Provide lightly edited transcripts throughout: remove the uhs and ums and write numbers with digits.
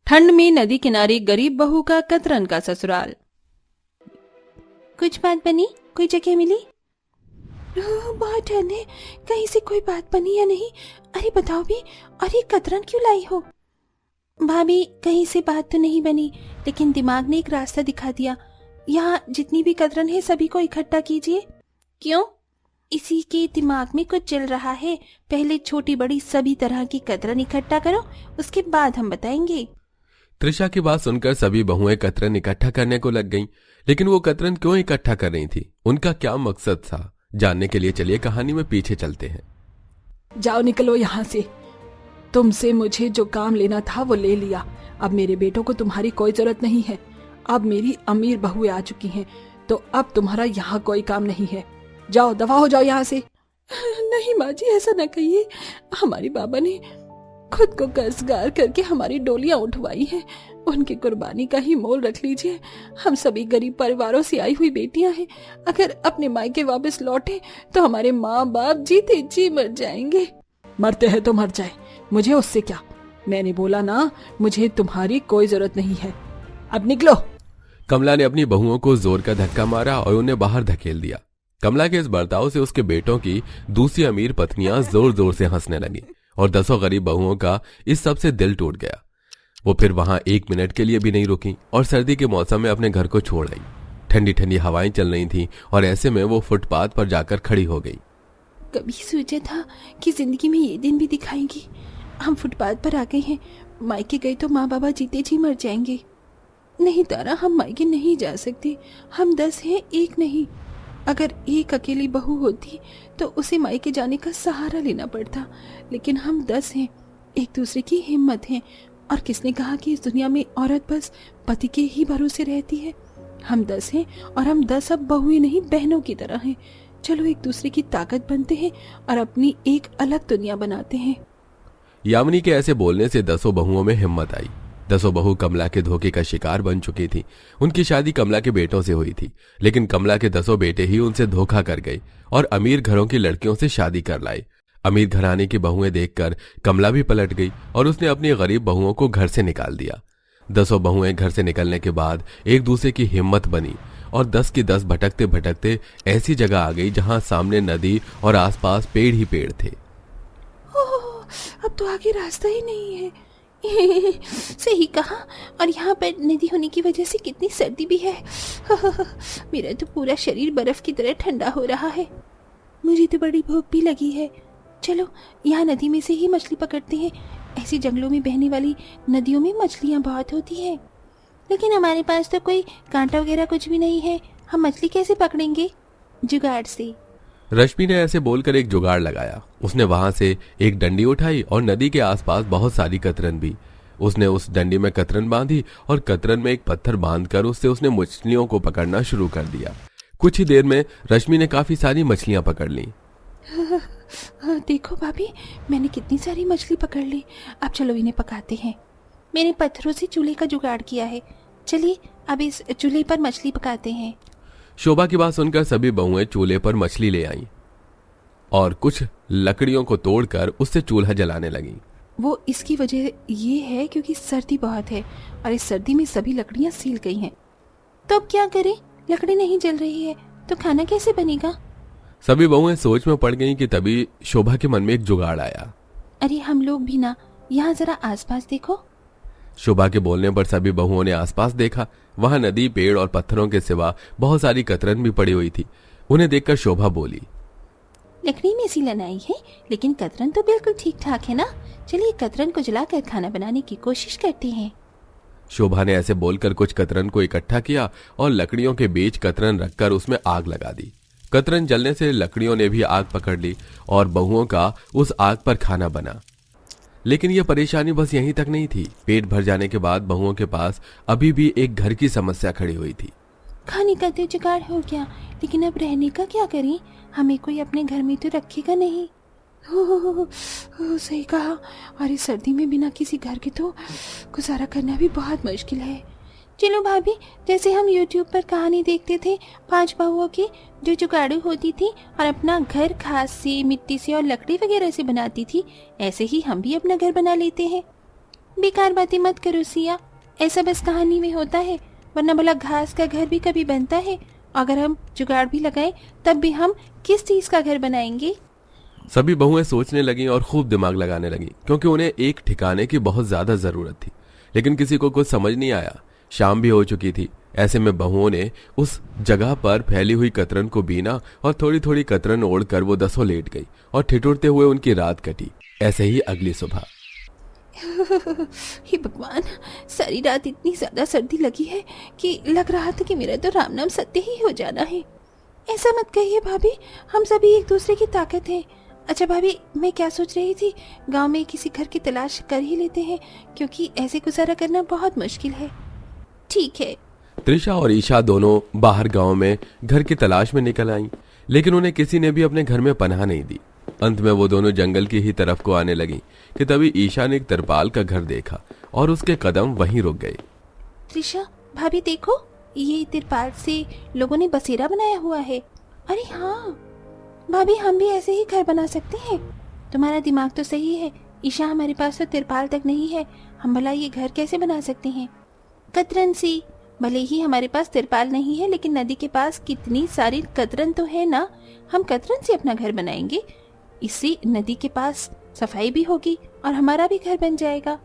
ठंड में नदी किनारे गरीब बहू का कतरन का ससुराल। कुछ बात बनी? कोई जगह मिली? बहुत ठंड है, कहीं से कोई बात बनी या नहीं? अरे बताओ भी, अरे कतरन क्यों लाई हो? भाभी कहीं से बात तो नहीं बनी, लेकिन दिमाग ने एक रास्ता दिखा दिया। यहाँ जितनी भी कतरन है सभी को इकट्ठा कीजिए। क्यों? इसी के दिमाग में कुछ चल रहा है। पहले छोटी बड़ी सभी तरह की कतरन इकट्ठा करो, उसके बाद हम बताएंगे। त्रिशा की बात सुनकर सभी बहुएं कतरन इकट्ठा करने को लग गईं। लेकिन वो कतरन क्यों इकट्ठा कर रही थी, उनका क्या मकसद था, जानने के लिए चलिए कहानी में पीछे चलते हैं। जाओ निकलो यहाँ से। तुमसे मुझे जो काम लेना था वो ले लिया। अब मेरे बेटों को तुम्हारी कोई जरूरत नहीं है। अब मेरी अमीर बहुएं आ चुकी हैं, तो अब तुम्हारा यहाँ कोई काम नहीं है। जाओ, दफा हो जाओ यहाँ से। नहीं माँ जी, ऐसा न कहिए। हमारी बाबा ने खुद को कर्जगार करके हमारी डोलियां उठवाई हैं। उनकी कुर्बानी का ही मोल रख लीजिए। हम सभी गरीब परिवारों से आई हुई बेटियां हैं। अगर अपने मायके वापस लौटे तो हमारे माँ बाप जीते जी मर जाएंगे। मरते हैं तो मर जाए, मुझे उससे क्या। मैंने बोला ना, मुझे तुम्हारी कोई जरूरत नहीं है। अब निकलो। कमला ने अपनी बहुओं को जोर का धक्का मारा और उन्हें बाहर धकेल दिया। कमला के इस बर्ताव से उसके बेटों की दूसरी अमीर पत्नियां जोर जोर से हंसने लगी और 10 गरीब बहुओं का इस सब से दिल टूट गया। वो फिर वहां 1 मिनट के लिए भी नहीं रुकी और सर्दी के मौसम में अपने घर को छोड़ आई। ठंडी ठंडी हवाएं चल रही थीं और ऐसे में वो फुटपाथ पर जाकर खड़ी हो गई। कभी सोचा था कि जिंदगी में ये दिन भी दिखाएंगी। हम फुटपाथ पर आ गए हैं। मायके गए तो माँ बाबा जीते जी मर जाएंगे। नहीं तारा, हम मायके नहीं जा सकते। हम 10 हैं, एक नहीं। अगर एक अकेली बहू होती तो उसे मायके जाने का सहारा लेना पड़ता, लेकिन हम 10 हैं, एक दूसरे की हिम्मत हैं। और किसने कहा कि इस दुनिया में औरत बस पति के ही भरोसे रहती है? हम 10 हैं और हम 10 अब बहुएं नहीं, बहनों की तरह हैं। चलो एक दूसरे की ताकत बनते हैं और अपनी एक अलग दुनिया बनाते हैं। यामिनी के ऐसे बोलने से 10 बहुओं में हिम्मत आई। 10 बहू कमला के धोखे का शिकार बन चुकी थी। उनकी शादी कमला के बेटों से हुई थी, लेकिन कमला के 10 बेटे ही उनसे धोखा कर गए और अमीर घरों की लड़कियों से शादी कर लाए। अमीर घराने की बहुएं देखकर कमला भी पलट गई और उसने अपनी गरीब बहुओं को घर से निकाल दिया। 10 बहुएं घर से निकलने के बाद एक दूसरे की हिम्मत बनी और 10 की 10 भटकते भटकते ऐसी जगह आ गई जहां सामने नदी और आसपास पेड़ ही पेड़ थे। अब तो आगे रास्ता ही नहीं है। सही कहा। और यहाँ पर नदी होने की वजह से कितनी सर्दी भी है। मेरा तो पूरा शरीर बर्फ की तरह ठंडा हो रहा है। मुझे तो बड़ी भूख भी लगी है। चलो यहाँ नदी में से ही मछली पकड़ते हैं। ऐसी जंगलों में बहने वाली नदियों में मछलियाँ बहुत होती है। लेकिन हमारे पास तो कोई कांटा वगैरह कुछ भी नहीं है। हम मछली कैसे पकड़ेंगे? जुगाड़ से। रश्मि ने ऐसे बोलकर एक जुगाड़ लगाया। उसने वहां से एक डंडी उठाई और नदी के आसपास बहुत सारी कतरन भी। उसने उस डंडी में कतरन बांधी और कतरन में एक पत्थर बांधकर उससे उसने मछलियों को पकड़ना शुरू कर दिया। कुछ ही देर में रश्मि ने काफी सारी मछलियां पकड़ ली। देखो भाभी, मैंने कितनी सारी मछली पकड़ ली। अब चलो इन्हें पकाते हैं। मैंने पत्थरों से चूल्हे का जुगाड़ किया है। चलिए अब इस चूल्हे पर मछली पकाते हैं। शोभा की बात सुनकर सभी बहुएं चूल्हे पर मछली ले आईं और कुछ लकड़ियों को तोड़कर उससे चूल्हा जलाने लगीं। वो इसकी वजह ये है क्योंकि सर्दी बहुत है और इस सर्दी में सभी लकड़ियां सील गई हैं। तो अब क्या करें? लकड़ी नहीं जल रही है तो खाना कैसे बनेगा? सभी बहुएं सोच में पड़ गईं कि तभी शोभा के मन में एक जुगाड़ आया। अरे हम लोग भी ना, यहाँ जरा आसपास देखो। शोभा के बोलने पर सभी बहुओं ने आसपास देखा। वहां नदी, पेड़ और पत्थरों के सिवा बहुत सारी कतरन भी पड़ी हुई थी। उन्हें देखकर शोभा बोली, लकड़ी में सीलन आई है, लेकिन कतरन तो बिल्कुल ठीक ठाक है ना। चलिए कतरन को जलाकर खाना बनाने की कोशिश करते हैं। शोभा ने ऐसे बोलकर कुछ कतरन को इकट्ठा किया और लकड़ियों के बीच कतरन रखकर उसमें आग लगा दी। कतरन जलने से लकड़ियों ने भी आग पकड़ ली और बहुओं का उस आग पर खाना बना। लेकिन यह परेशानी बस यहीं तक नहीं थी। पेट भर जाने के बाद बहुओं के पास अभी भी एक घर की समस्या खड़ी हुई थी। खाने का तो जुगाड़ हो गया, लेकिन अब रहने का क्या करें? हमें कोई अपने घर में तो रखेगा नहीं। हो, सही कहा। और इस सर्दी में बिना किसी घर के तो गुजारा करना भी बहुत मुश्किल है। चलो भाभी, जैसे हम YouTube पर कहानी देखते थे 5 बहुओं की जो जुगाड़ू होती थी और अपना घर घास से, मिट्टी से और लकड़ी वगैरह से बनाती थी, ऐसे ही हम भी अपना घर बना लेते हैं। बेकार बातें मत करो सिया, ऐसा बस कहानी में होता है, वरना भला घास का घर भी कभी बनता है। अगर हम जुगाड़ भी लगाएं तब भी हम किस चीज का घर बनाएंगे? सभी बहुएं सोचने लगीं और खूब दिमाग लगाने लगीं, क्योंकि उन्हें एक ठिकाने की बहुत ज्यादा जरूरत थी, लेकिन किसी को कुछ समझ नहीं आया। शाम भी हो चुकी थी। ऐसे में बहुओं ने उस जगह पर फैली हुई कतरन को बीना और थोड़ी थोड़ी कतरन ओढ़कर वो दसों लेट गई और ठिठुरते हुए उनकी रात कटी। ऐसे ही अगली सुबह। हे भगवान, सारी रात इतनी ज्यादा सर्दी लगी है कि लग रहा था कि मेरा तो राम नाम सत्य ही हो जाना है। ऐसा मत कहिए भाभी, हम सभी एक दूसरे की ताकत हैं। अच्छा भाभी, मैं क्या सोच रही थी, गांव में किसी घर की तलाश कर ही लेते हैं, क्योंकि ऐसे गुजारा करना बहुत मुश्किल है। ठीक है। त्रिशा और ईशा दोनों बाहर गांव में घर की तलाश में निकल आईं, लेकिन उन्हें किसी ने भी अपने घर में पनाह नहीं दी। अंत में वो दोनों जंगल की ही तरफ को आने लगी कि तभी ईशा ने एक तिरपाल का घर देखा और उसके कदम वहीं रुक गए। त्रिशा भाभी देखो, ये तिरपाल से लोगों ने बसेरा बनाया हुआ है। अरे हाँ भाभी, हम भी ऐसे ही घर बना सकते हैं। तुम्हारा दिमाग तो सही है ईशा, हमारे पास तो तिरपाल तक नहीं है, हम भला ये घर कैसे बना सकते हैं? कतरन सी। भले ही हमारे पास तिरपाल नहीं है, लेकिन नदी के पास कितनी सारी कतरन तो है ना, हम कतरन से अपना घर बनाएंगे। इससे नदी के पास सफाई भी होगी और हमारा भी घर बन जाएगा।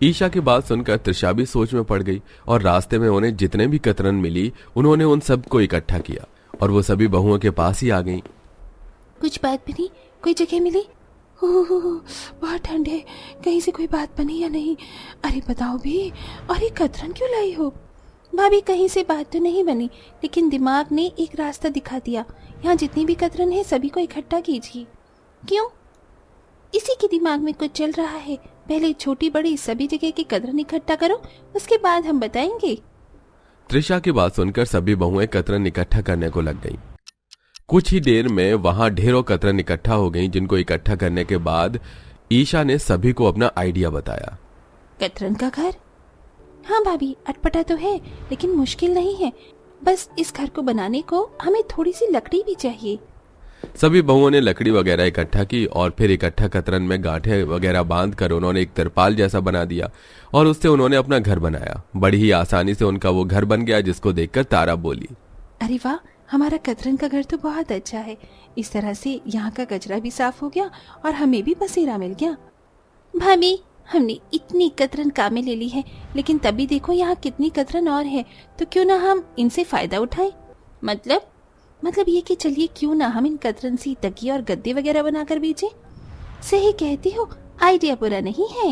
ईशा की बात सुनकर त्रिशा भी सोच में पड़ गई और रास्ते में उन्हें जितने भी कतरन मिली उन्होंने उन सबको इकट्ठा किया और वो सभी बहुओं के पास ही आ गईं। कुछ बात बनी? कोई जगह मिली? बहुत ठंड है, कहीं से कोई बात बनी या नहीं? अरे बताओ भी, अरे कतरन क्यों लाई हो? भाभी कहीं से बात तो नहीं बनी, लेकिन दिमाग ने एक रास्ता दिखा दिया। यहाँ जितनी भी कतरन है सभी को इकट्ठा कीजिए। क्यों? इसी के दिमाग में कुछ चल रहा है। पहले छोटी बड़ी सभी जगह की कतरन इकट्ठा करो, उसके बाद हम बताएंगे। त्रिशा की बात सुनकर सभी बहुएं कतरन इकट्ठा करने को लग गईं। कुछ ही देर में वहां ढेरों कतरन इकट्ठा हो गईं, जिनको इकट्ठा करने के बाद ईशा ने सभी को अपना आइडिया बताया। कतरन का घर? हाँ भाभी, अटपटा तो है लेकिन मुश्किल नहीं है। बस इस घर को बनाने को हमें थोड़ी सी लकड़ी भी चाहिए। सभी बहुओं ने लकड़ी वगैरह इकट्ठा की और फिर इकट्ठा कतरन में गांठें वगैरह बांधकर उन्होंने एक तिरपाल जैसा बना दिया और उससे उन्होंने अपना घर बनाया। बड़ी ही आसानी से उनका वो घर बन गया, जिसको देखकर तारा बोली, अरे वाह, हमारा कतरन का घर तो बहुत अच्छा है। इस तरह से यहाँ का कचरा भी साफ हो गया और हमें भी बसेरा मिल गया। भाभी, हमने इतनी कतरन काम में ले ली है, लेकिन तभी देखो यहाँ कितनी कतरन और है, तो क्यों ना हम इनसे फायदा उठाएं? मतलब ये कि चलिए क्यों ना हम इन कतरन से तकिए और गद्दे वगैरह बनाकर बेचें। सही कहती हो, आइडिया बुरा नहीं है।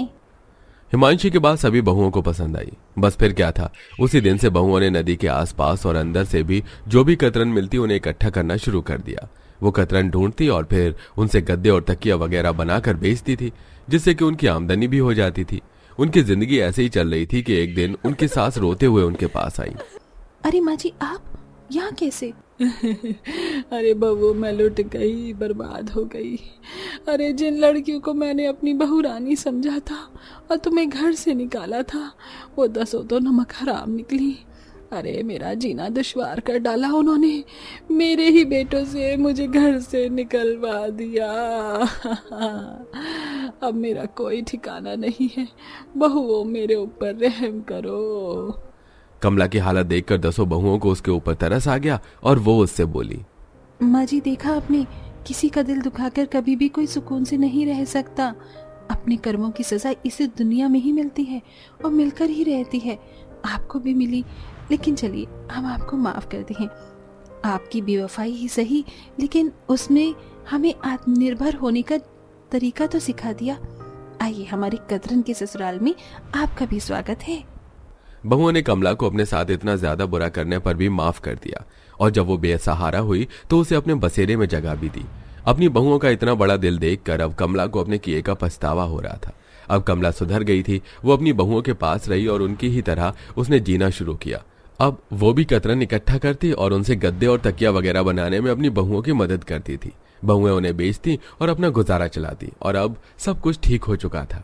हिमांशी की बात सभी बहुओं को पसंद आई। बस फिर क्या था, उसी दिन से बहुओं ने नदी के आसपास और अंदर से भी जो भी कतरन मिलती उन्हें इकट्ठा करना शुरू कर दिया। वो कतरन ढूंढती और फिर उनसे गद्दे और तकिया वगैरह बनाकर बेचती थी, जिससे कि उनकी आमदनी भी हो जाती थी। उनकी जिंदगी ऐसे ही चल रही थी कि एक दिन उनकी सास रोते हुए उनके पास आई। अरे माँ जी, आप यहाँ कैसे? अरे बहू, मैं लुट गई, बर्बाद हो गई। अरे जिन लड़कियों को मैंने अपनी बहू रानी समझा था और तुम्हें घर से निकाला था, वो 10 तो नमक हराम निकली। अरे मेरा जीना दुश्वार कर डाला उन्होंने। मेरे ही बेटों से मुझे घर से निकलवा दिया। अब मेरा कोई ठिकाना नहीं है। बहुओं, मेरे ऊपर रहम करो। कमला की हालत देखकर 10 बहुओं को उसके ऊपर तरस आ गया और वो उससे बोली, माँ जी देखा आपने, किसी का दिल दुखाकर कभी भी कोई सुकून से नहीं रह सकता। अपने कर्मों की सजा इसी दुनिया में ही मिलती है और मिलकर ही रहती है। आपको भी मिली, लेकिन चलिए हम आपको माफ करते हैं। आपकी बेवफाई ही सही, लेकिन उसने हमें आत्मनिर्भर होने का तरीका तो सिखा दिया। आइए, हमारे कतरन के ससुराल में आपका भी स्वागत है। बहुओं ने कमला को अपने साथ इतना ज्यादा बुरा करने पर भी माफ कर दिया और जब वो बेसहारा हुई तो उसे अपने बसेरे में जगह भी दी। अपनी बहुओं का इतना बड़ा दिल देखकर अब कमला को अपने किए का पछतावा हो रहा था। अब कमला सुधर गई थी। वो अपनी बहुओं के पास रही और उनकी ही तरह उसने जीना शुरू किया। अब वो भी कतरन इकट्ठा करती और उनसे गद्दे और तकिया वगैरह बनाने में अपनी बहुओं की मदद करती थी। बहुएं उन्हें बेचती और अपना गुजारा चलाती और अब सब कुछ ठीक हो चुका था।